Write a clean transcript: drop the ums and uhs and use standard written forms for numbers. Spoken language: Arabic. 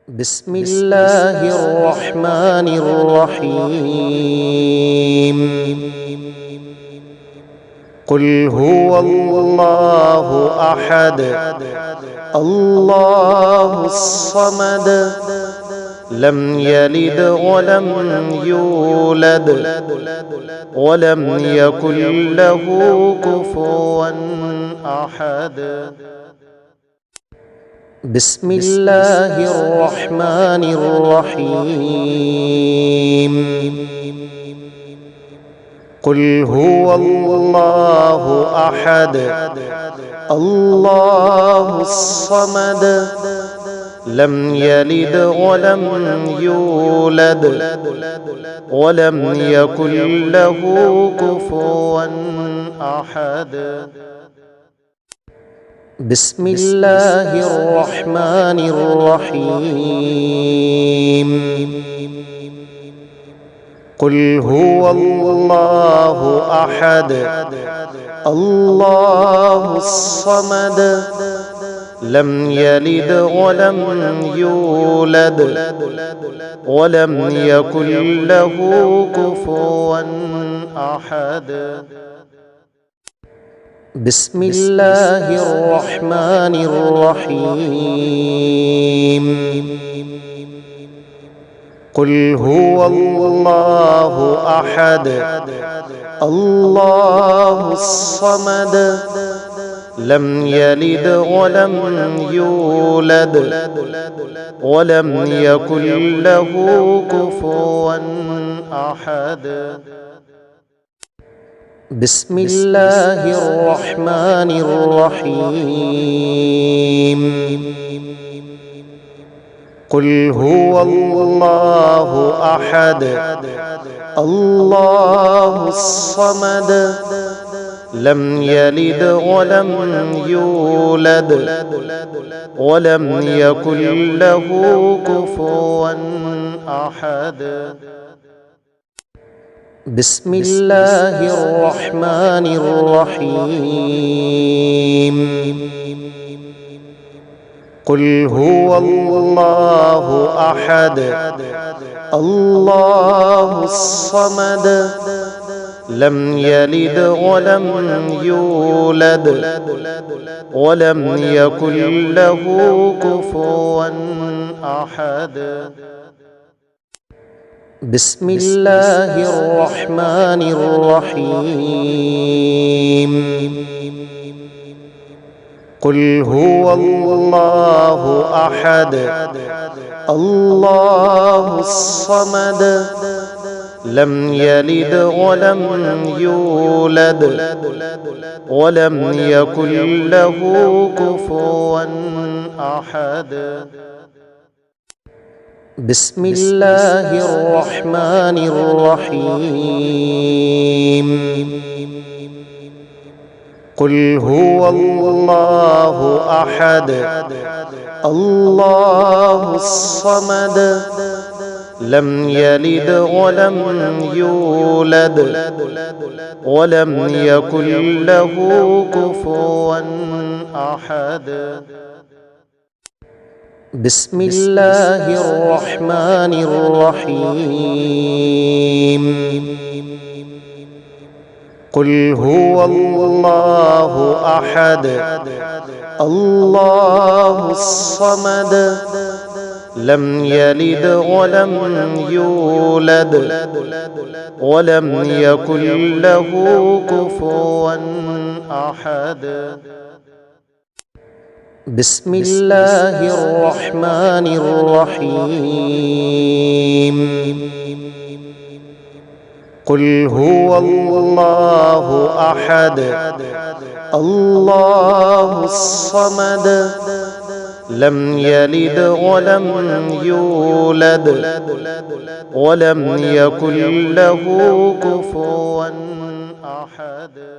بسم الله الرحمن الرحيم. قل هو الله أحد الله الصمد لم يلد ولم يولد ولم يكن له كفوا أحد. بسم الله الرحمن الرحيم. قل هو الله أحد الله الصمد لم يلد ولم يولد ولم يكن له كفوا أحد. بسم الله الرحمن الرحيم. قل هو الله أحد الله الصمد لم يلد ولم يولد ولم يكن له كفوا أحد. بسم الله الرحمن الرحيم. قل هو الله أحد الله الصمد لم يلد ولم يولد ولم يكن له كفوا أحد. بسم الله الرحمن الرحيم. قل هو الله أحد الله الصمد لم يلد ولم يولد ولم يكن له كفوا أحد. بسم الله الرحمن الرحيم. قل هو الله أحد الله الصمد لم يلد ولم يولد ولم يكن له كفوا أحد. بسم الله الرحمن الرحيم. قل هو الله أحد الله الصمد لم يلد ولم يولد ولم يكن له كفوا أحد. بسم الله الرحمن الرحيم. قل هو الله أحد الله الصمد لم يلد ولم يولد ولم يكن له كفوا أحد. بسم الله الرحمن الرحيم. قل هو الله أحد الله الصمد لم يلد ولم يولد ولم يكن له كفوا أحد. بسم الله الرحمن الرحيم. قل هو الله أحد الله الصمد لم يلد ولم يولد ولم يكن له كفوا أحد.